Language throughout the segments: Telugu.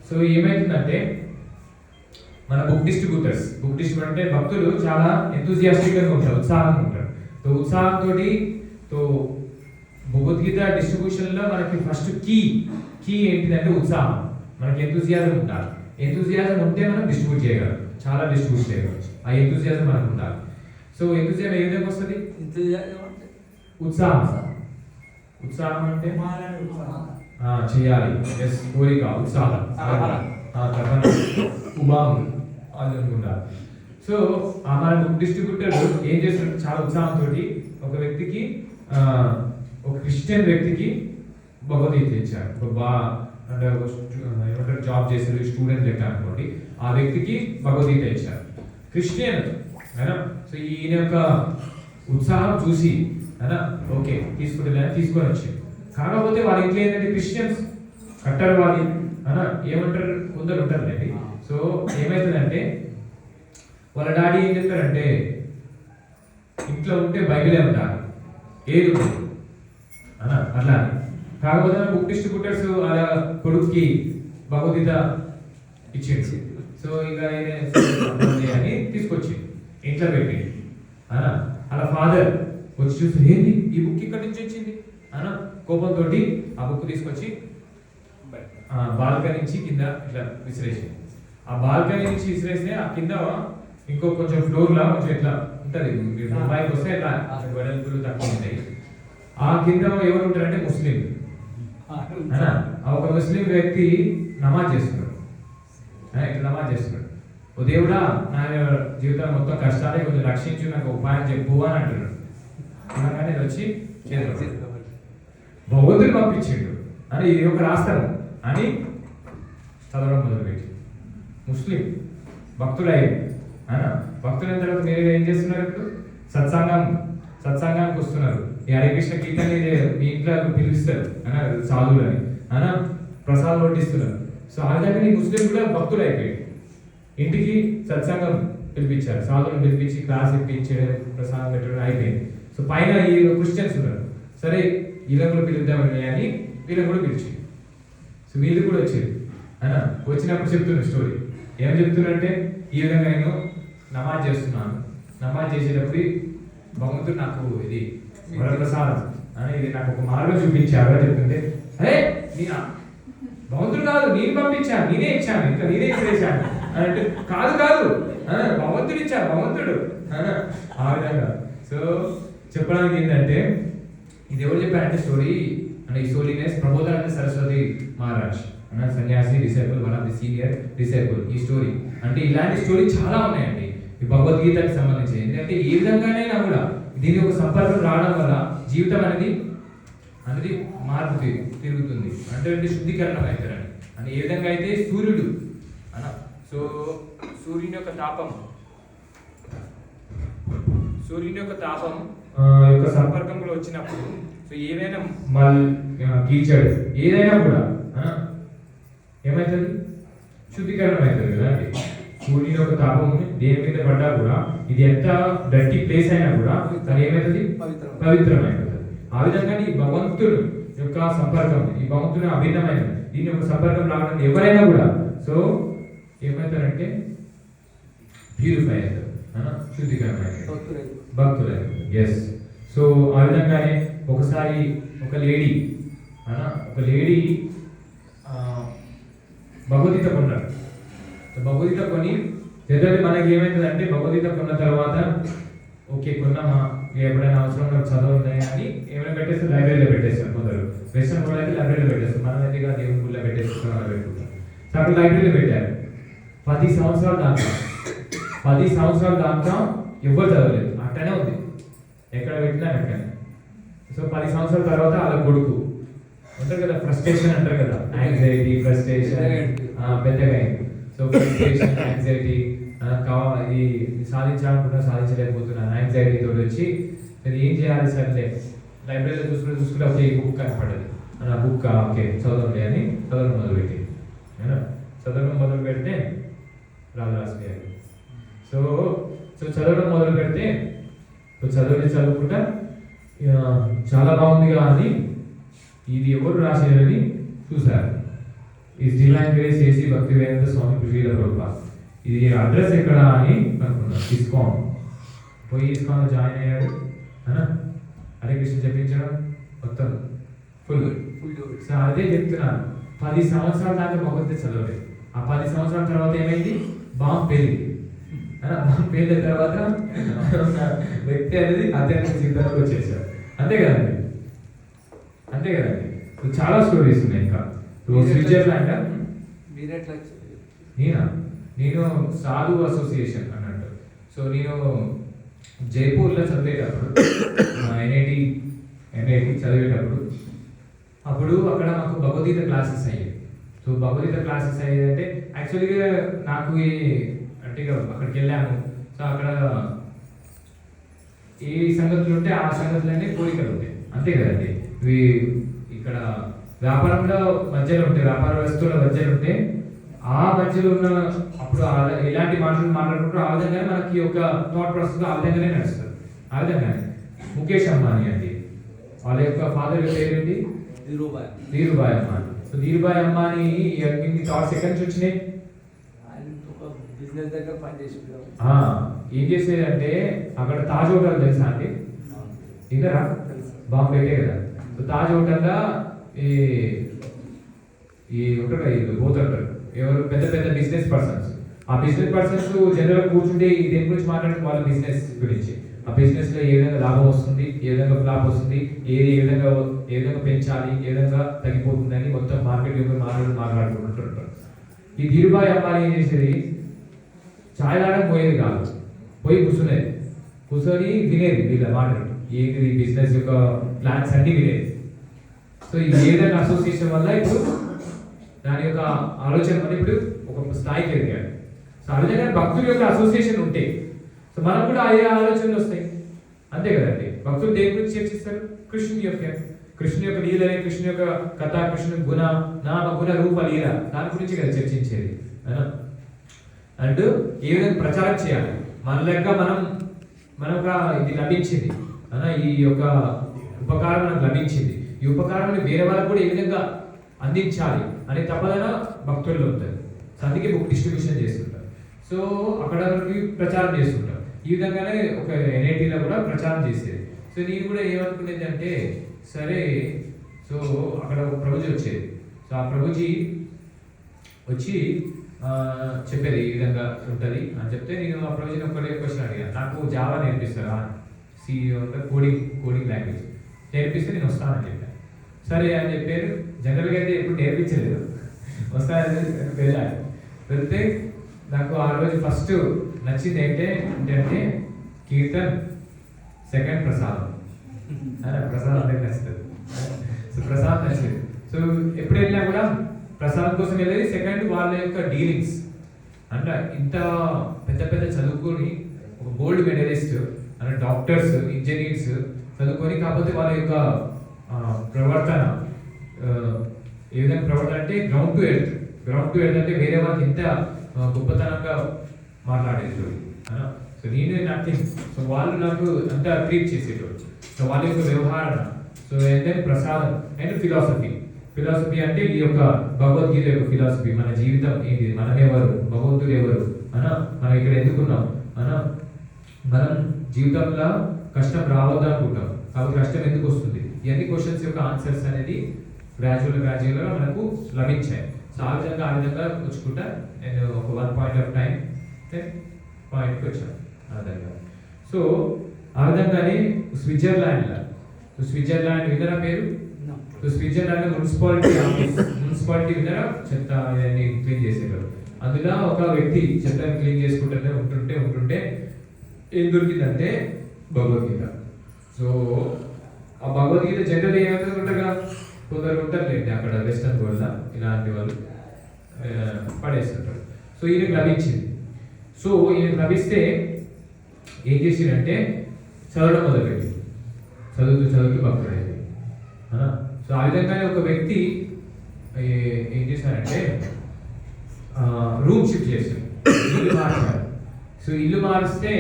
సో ఏమైతుందంటే మన బుక్ డిస్ట్రిబ్యూటర్ అంటే భక్తులు చాలా ఎంతూజియాస్టిక్ గా ఉంటారు, ఉత్సాహంగా ఉంటారు. సో ఉత్సాహంతో భగవద్గీత డిస్ట్రిబ్యూషన్ లో మనకి ఫస్ట్ కీ ఏంటిదంటే ఉత్సాహం. మనకి ఎంతూజియాజం ఉండాలి. ఎంతూజియాజం ఉంటే మనం డిస్ట్రిబ్యూట్ చేయగలం, చాలా డిస్ట్రిబ్యూట్ చేయగలం. ఆ ఎంతూజియాజం మనకు ఉండాలి. సో ఎంతూజియాజం ఏ విధంగా వస్తుంది? ఉత్సాహం అంటే చేయాలి, కోరిక, ఉత్సాహం, ఉమాంగ్ అది అనుకుంటారు. సో మన బుక్ డిస్ట్రిబ్యూటర్ ఏం చేస్తాడు? చాలా ఉత్సాహంతో ఒక వ్యక్తికి, ఒక క్రిస్టియన్ వ్యక్తికి భగవద్గీత ఇచ్చారు. అంటే ఏమంటారు, జాబ్ చేసేది స్టూడెంట్ లెక్క అనుకోండి. ఆ వ్యక్తికి భగవద్గీత ఇచ్చారు, క్రిస్టియన్ అయినా. సో ఈయన యొక్క ఉత్సాహం చూసి అయినా ఓకే తీసుకొని వచ్చారు. కాకపోతే వాళ్ళ ఇంట్లో ఏంటంటే క్రిస్టియన్స్ కట్టర్ వాళ్ళు అయినా ఏమంటారు, కొందరు ఉంటారులేండి. సో ఏమవుతుందంటే వాళ్ళ డాడీ ఏం చెప్తారంటే, ఇంట్లో ఉంటే బైబిలే ఉంటారు, ఏది ఉంటుంది అన్నా అట్లా. కాకపోతే బుక్ డిస్ట్రిబ్యూటర్స్ అలా కొడుకుకి భగవద్గీత ఇచ్చింది. సో ఇంకా అని తీసుకొచ్చి ఇంట్లో పెట్టి అనా అలా ఫాదర్ వచ్చి చూస్తే ఏంటి ఈ బుక్ ఇక్కడ నుంచి వచ్చింది అనా కోపంతో ఆ బుక్ తీసుకొచ్చి బాల్కనీ నుంచి కింద ఇట్లా విసిరేసి, ఆ బాల్కనీ నుంచి విసిరేస్తే ఆ కింద ఇంకో కొంచెం ఫ్లోర్ లా కొంచెం ఇట్లా ఉంటది. ముంబైకి వస్తే ఇట్లా వెడల్పులు తక్కువ ఉంటాయి. ఆ కింద ఎవరు ఉంటారంటే ముస్లిం. ఒక ముస్లిం వ్యక్తి నమాజ్ చేస్తున్నాడు, ఇట్లా నమాజ్ చేస్తున్నాడు. ఓ దేవుడా, నా జీవితం మొత్తం కష్టాలే కొంచెం రక్షించు, నాకు ఉపాయం చెప్పు అని అంటున్నాడు. అనగానే వచ్చి భగవంతుడు పంపించిండు అని ఇది ఒక రాస్తాను అని చదవడం మొదలుపెట్టి ముస్లిం భక్తులయ్యారు. భక్తులైన తర్వాత మీరు ఏం చేస్తున్నారు? ఇప్పుడు సత్సంగానికి వస్తున్నారు. ఈ హరే కృష్ణ కీర్తన మీ ఇంట్లో పిలుస్తారు సాధువులని ప్రసాదం వడ్డిస్తున్నారు. సో ఆ విధంగా నీ ముస్లిం కూడా భక్తులు అయిపోయాడు. ఇంటికి సత్సంగం పిలిపించారు, సాధువులను పిలిపించి క్లాస్ ఇప్పించడం, ప్రసాదం పెట్టడం అయిపోయింది. సో పైన ఈ క్రిస్టియన్స్ ఉన్నారు, సరే వీళ్ళని కూడా పిలుద్దామని అని వీళ్ళని కూడా పిలిచి, సో వీళ్ళు కూడా వచ్చారు. వచ్చినప్పుడు చెప్తున్నారు స్టోరీ. ఏం చెప్తున్నారంటే, ఈ విధంగా నేను నమాజ్ చేస్తున్నాను, నమాజ్ చేసేటప్పుడు భగవంతుడు నాకు ఇది వరప్రసాదం అని ఇది నాకు ఒక మార్గం చూపించారు అని చెప్తుంటే, అరే నేనా భగవంతుడు కాదు, నేను పంపించాను, నేనే ఇచ్చాను, ఇంకా నేనే ఇచ్చేసాను అంటే, కాదు భగవంతుడు ఇచ్చారు, భగవంతుడు ఆ విధంగా. సో చెప్పడానికి ఏంటంటే, ఇది ఎవరు చెప్పారంటే స్టోరీ అంటే ఈ స్టోరీనెస్ ప్రబోధానంద సరస్వతి మహారాజ్ సన్యాసి disciple, one of the senior disciple. ఈ స్టోరీ అంటే ఇలాంటి స్టోరీ చాలా ఉన్నాయండి ఈ భగవద్గీతకి సంబంధించి. ఎందుకంటే ఏ విధంగానైనా కూడా దీని ఒక సంపర్కం రావడం వల్ల జీవితం అనేది మార్పు తిరుగుతుంది, అంటే శుద్ధీకరణం అవుతారని. అని ఏ విధంగా అయితే సూర్యుడు సో సూర్యుని యొక్క తాపం యొక్క సంపర్కంలో వచ్చినప్పుడు సో ఏదైనా కీచడు ఏదైనా కూడా ఏమవుతుంది? శుద్ధీకరణం అవుతుంది కదా అండి. సూర్యుని యొక్క తాపం దేని మీద పడ్డా కూడా, ఇది ఎంత డర్టీ ప్లేస్ అయినా కూడా అది ఏమవుతుంది? పవిత్రమైపోతుంది. ఆ విధంగా ఈ భగవంతుడు యొక్క సంపర్కం, ఈ భగవంతుని అభిన్నమైన దీని యొక్క సంపర్కం రావడం ఎవరైనా కూడా సో ఏమవుతారంటే ప్యూరిఫై అవుతారు, శుద్ధీకరణ అవుతారు, భక్తులైన. ఎస్. సో ఆ విధంగానే ఒకసారి ఒక లేడీ భగవద్గీత కొన్నాడు. భగవద్గీత కొని జనరల్లీ మనకి ఏమైతుందంటే, భగవద్గీత కొన్న తర్వాత ఓకే కొన్నామా, ఎప్పుడైనా అవసరం నాకు చదవాలి అని ఏమైనా పెట్టేస్తే లైబ్రరీలో పెట్టేస్తారు. కొందరు వెస్టర్న్ కూడా అయితే లైబ్రరీలో పెట్టేస్తారు, మనం అయితే దేవుని గుళ్ళో పెట్టేస్తాం అలా పెట్టుకుంటాం. సో అక్కడ లైబ్రరీలో పెట్టారు. 10 సంవత్సరాల దాకా ఎవరు చదవలేదు, అట్టనే ఉంది, ఎక్కడ పెట్టినా అక్కడనే. సో 10 సంవత్సరాల తర్వాత వాళ్ళ కొడుకు ఉంటారు కదా, ఫ్రస్ట్రేషన్ అంటారు కదా, యాంగ్జైటీ, ఫ్రస్ట్రేషన్ పెద్దగా అయింది. సో ఫ్రస్ట్రేషన్, యాంగ్జైటీ, ఇది సాధించాలనుకుంటున్నా సాధించలేకపోతున్నాను, యాంగ్జైటీ తోటి వచ్చి అది ఏం చేయాలి సర్లే లైబ్రరీలో చూసుకుంటే ఓకే ఈ బుక్ కనపడదు, ఆ బుక్ ఓకే చదవండి అని చదవడం మొదలుపెట్టి చదవడం మొదలు పెడితే రాజరాజు గారు సో చదవడం మొదలు పెడితే చదువుకుంటా చాలా బాగుందిగా అని ఇది ఎవరు రాసేదని చూశారు. Is divine grace AC Bhaktivedanta Swami Krishna Prabhupada. ఇది అడ్రస్ ఎక్కడ అని అనుకున్నాను. ఇస్కాన్ పోయి ఇస్కాన్ జాయిన్ అయ్యాడు. హరే కృష్ణ చెప్పించడం మొత్తం ఫుల్. సో అదే చెప్తున్నాను, 10 సంవత్సరాల దాకా భగవద్గీత చదవలేదు. ఆ 10 సంవత్సరాల తర్వాత ఏమైంది, బాంబు పేలింది. బాంబు పేలిన తర్వాత వ్యక్తి అనేది ఆధ్యాత్మిక జీవితంలోకి వచ్చేసాడు. అంతే కదండి, అంతే కదండి. చాలా స్టోరీస్ ఉన్నాయి. ఇంకా స్విట్జర్లాండ్. నేను సాధు అసోసియేషన్ అన్నట్టు. సో నేను జైపూర్లో చదివేటప్పుడు ఎన్ఐటి చదివేటప్పుడు అప్పుడు అక్కడ మాకు భగవద్గీత క్లాసెస్ అయ్యాయి. సో భగవద్గీత క్లాసెస్ అయ్యేదంటే యాక్చువల్గా నాకు అంటే అక్కడికి వెళ్ళాను. సో అక్కడ ఏ సంగతులు ఉంటే ఆ సంగతులన్నీ కోరికలు ఉంటాయి, అంతే కదండి. ఇవి ఇక్కడ వ్యాపారంలో మధ్యలో ఉంటాయి, వ్యాపార వస్తువుల మధ్యలో ఉంటే ఆ మధ్యలో ఉన్న అప్పుడు ఎలాంటి మాటలు మాట్లాడుకుంటారో ఆ విధంగానే మనకి ఒక థాట్ ప్రాసెస్ ఆ విధంగానే నడుస్తుంది. ఆ విధంగానే ముఖేష్ అంబానీ అండి, వాళ్ళ యొక్క ఫాదర్ పేరేంటి, ధీరుభాయ్ అంబానీ. సో ధీరుభాయ్ అంబానీ థాట్స్ ఎక్కడి నుంచి వచ్చినాయి, ఏం చేసేదంటే అక్కడ తాజ్ హోటల్ తెలుసా అండి, ఇద్దరా బాంబేటే కదా. సో తాజ్ హోటల్లో ఈ ఉంటారు పోతుంటారు ఎవరు పెద్ద పెద్ద బిజినెస్ పర్సన్స్. ఆ బిజినెస్ పర్సన్స్ జనరల్ కూర్చుంటే దేని గురించి మాట్లాడుతూ వాళ్ళ బిజినెస్ గురించి, ఆ బిజినెస్ లో ఏ విధంగా లాభం వస్తుంది, ఏ విధంగా ఫ్లాప్ వస్తుంది, ఏ విధంగా పెంచాలి, ఏ విధంగా తగ్గిపోతుంది అని మొత్తం మార్కెట్ యొక్క మాట్లాడుకుంటుంటారు. ఈ ధీరుభాయ్ అంబానీ ఏం చేసేది, ఛాయ్ తాగడం పోయేది కాదు, పోయి కూర్చొని వినేది వీళ్ళ మాటలు, ఏంటి బిజినెస్ యొక్క ప్లాన్స్ అన్ని వినేది. సో ఈ ఏదైనా అసోసియేషన్ వల్ల ఇప్పుడు దాని యొక్క ఆలోచన వల్ల ఇప్పుడు ఒక స్థాయికి ఎదిగాడు. సో ఆ విధంగా భక్తుల యొక్క అసోసియేషన్ ఉంటే సో మనకు కూడా అయ్యే ఆలోచనలు వస్తాయి, అంతే కదండి. భక్తులు దేని గురించి చర్చిస్తారు, కృష్ణుని యొక్క లీలనే, కృష్ణుని యొక్క కథ, కృష్ణుని గుణ నామ గుణ రూప లీల, దాని గురించి కదా చర్చించేది. అండ్ ఏ విధంగా ప్రచారం చేయాలి, మన లెక్క మనకు ఇది లభించింది, ఈ యొక్క ఉపకారం మనకు లభించింది, ఈ ఉపకారాన్ని వేరే వాళ్ళకు కూడా ఏ విధంగా అందించాలి అనే తపన భక్తుల్లో ఉంటుంది. సో అందుకే బుక్ డిస్ట్రిబ్యూషన్ చేస్తుంటారు. సో అక్కడ ప్రచారం చేస్తుంటారు. ఈ విధంగానే ఒక ఎన్ఐటీలో కూడా ప్రచారం చేసేది. సో నేను కూడా ఏమనుకునేది అంటే, సరే సో అక్కడ ఒక ప్రభుజీ వచ్చేది. సో ఆ ప్రభుజీ వచ్చి చెప్పేది ఈ విధంగా ఉంటుంది అని చెప్తే, నేను ఆ ప్రభుజీని ఒకటే క్వశ్చన్ అడిగాను, నాకు జావా నేర్పిస్తారా, కోడింగ్ లాంగ్వేజ్ నేర్పిస్తే నేను వస్తానని చెప్పాను. సరే అని చెప్పారు. జనరల్గా అయితే ఎప్పుడు నేర్పించలేదు, వస్తానని వెళ్ళాను. వెళ్తే నాకు ఆ రోజు ఫస్ట్ నచ్చింది ఏంటంటే కీర్తన్, సెకండ్ ప్రసాదం. ప్రసాదం అందరికి నచ్చుతుంది. సో ప్రసాదం నచ్చింది. సో ఎప్పుడు వెళ్ళినా కూడా ప్రసాదం కోసం వెళ్ళేది. సెకండ్ వాళ్ళ యొక్క డీలింగ్స్ అంటే ఇంత పెద్ద పెద్ద చదువుకొని ఒక గోల్డ్ మెడలిస్ట్ అంటే డాక్టర్స్, ఇంజనీర్స్ చదువుకొని, కాకపోతే వాళ్ళ యొక్క ప్రవర్తన ఏ విధంగా ప్రవర్తన అంటే గ్రౌండ్ టు ఎర్త్ అంటే వేరే వాళ్ళకి ఎంత గొప్పతనంగా మాట్లాడేది. సో నేను నథింగ్. సో వాళ్ళు నాకు అంతా ట్రీట్ చేసేటోళ్ళు. సో వాళ్ళ యొక్క వ్యవహారం. సో అండ్ దెన్ ప్రసాదం అండ్ ఫిలాసఫీ అంటే ఈ యొక్క భగవద్గీత యొక్క ఫిలాసఫీ, మన జీవితం ఏంటి, మనం ఎవరు, భగవంతుడు ఎవరు, మనం ఇక్కడ ఎందుకున్నాం, మనం జీవితంలో కష్టం రావద్దు అనుకుంటాం, కాబట్టి కష్టం ఎందుకు వస్తుంది, ఇవన్నీ క్వశ్చన్స్ యొక్క ఆన్సర్స్ అనేది గ్రాడ్యువల్గా మనకు లభించాయి. సో ఆ విధంగా వచ్చుకుంటా నేను ఒక 1 పాయింట్ ఆఫ్ టైం పాయింట్కి వచ్చాను ఆ విధంగా. సో ఆ విధంగానే స్విట్జర్లాండ్ వినరా పేరు? సో స్విట్జర్లాండ్ మున్సిపాలిటీ వినరా, చెత్త ఇవన్నీ క్లీన్ చేసేవారు. అందులో ఒక వ్యక్తి చెత్తని క్లీన్ చేసుకుంటూనే ఉంటుంటే ఏం దొరికిందంటే భగవద్గీత. సో ఆ భగవద్గీత జనరల్ ఏమంటారుగా, కొందరు ఉంటారులేండి అక్కడ వెస్టర్న్ వరల్డ్ ఇలాంటి వాళ్ళు పడేస్తుంటారు. సో ఈయనకు లభించింది. సో ఈయనకు లభిస్తే ఏం చేసిందంటే చదవడం మొదలుపెట్టి చదువుతూ భక్తుడైంది. సో ఆ విధంగానే ఒక వ్యక్తి ఏం చేశారంటే రూమ్ షిఫ్ట్ చేశారు, ఇల్లు మార్చారు. సో ఇల్లు మారిస్తే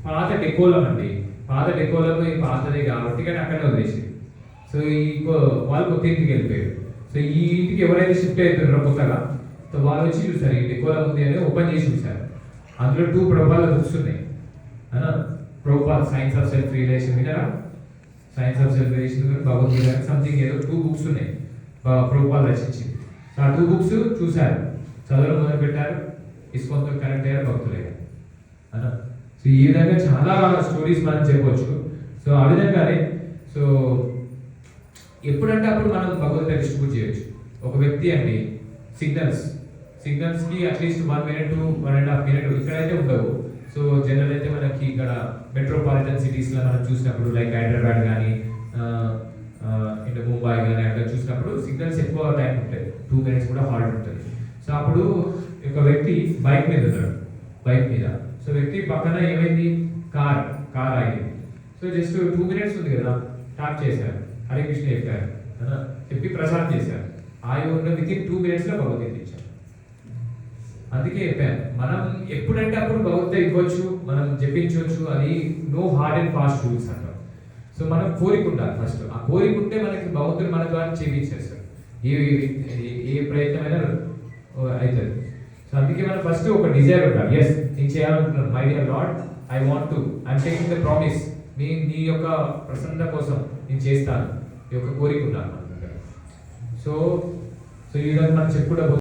పాత డెకోలం పాతదే కాబట్టి కానీ అక్కడే వదిలేసి, సో వాళ్ళు కొత్త ఇంటికి వెళ్ళిపోయారు. సో ఈ ఇంటికి ఎవరైతే షిఫ్ట్ అవుతున్నారో కొత్తగా, సో వాళ్ళు వచ్చి చూసారు ఈ డెకోలా ఉంది అని ఓపెన్ చేసి చూసారు. అందులో 2 ప్రభుపాల బుక్స్ ఉన్నాయి. Prabhupada science of self realization వినరా? Science of self realization, Bhagavad Gita something ఏదో 2 బుక్స్ ఉన్నాయి ప్రభుపాల్ రచించింది. సో ఆ 2 బుక్స్ చూశారు, చదవడం మొదలు పెట్టారు, ఇస్కాన్తో కనెక్ట్ అయ్యారు, భక్తులయ్యారు. సో ఈ విధంగా చాలా స్టోరీస్ మనం చెప్పవచ్చు. సో ఆ విధంగానే సో ఎప్పుడంటే అప్పుడు మనం భగవద్గీత డిస్ట్రిబ్యూట్ చేయొచ్చు. ఒక వ్యక్తి అండి సిగ్నల్స్కి అట్లీస్ట్ 1 minute to 1.5 minutes ఇక్కడైతే ఉండవు. సో జనరల్ అయితే మనకి ఇక్కడ మెట్రోపాలిటన్ సిటీస్లో మనం చూసినప్పుడు లైక్ హైదరాబాద్ కానీ ఇంకా ముంబై కానీ అట్లా చూసినప్పుడు సిగ్నల్స్ ఎక్కువ టైం ఉంటాయి, 2 minutes కూడా హాల్ట్ ఉంటుంది. సో అప్పుడు ఒక వ్యక్తి బైక్ మీద ఉన్నాడు, సో వ్యక్తి పక్కన ఏమైంది, కార్ ఆగింది. సో జస్ట్ 2 minutes ఉంది కదా, స్టార్ట్ చేశారు, హరే కృష్ణ చెప్పారు, చెప్పి ప్రసాదం చేశారు. ఉన్న వితిన్ 2 minutes భగవద్గీత ఇచ్చారు. అందుకే చెప్పాను, మనం ఎప్పుడంటే అప్పుడు భగవద్గీత ఇవ్వచ్చు, మనం జపించవచ్చు. అది no hard and fast rules అంటాం. సో మనం కోరిక ఉండాలి ఫస్ట్. ఆ కోరిక ఉంటే మనకి భగవంతుడు మన ద్వారా చేయించేస్తాడు, ఏ ప్రయత్నమైనా అవుతుంది. సో అందుకే మనం ఫస్ట్ ఒక డిజైర్ ఉండాలి. ఎస్, నేను చేయాలనుకుంటున్నాను, my dear lord, I want to, I'm taking the promise, నీ యొక్క ప్రసన్నత కోసం నేను చేస్తాను, ఈ యొక్క కోరిక ఉండాలి మన దగ్గర. సో ఈ విధంగా మనం చెప్పుకుంటూ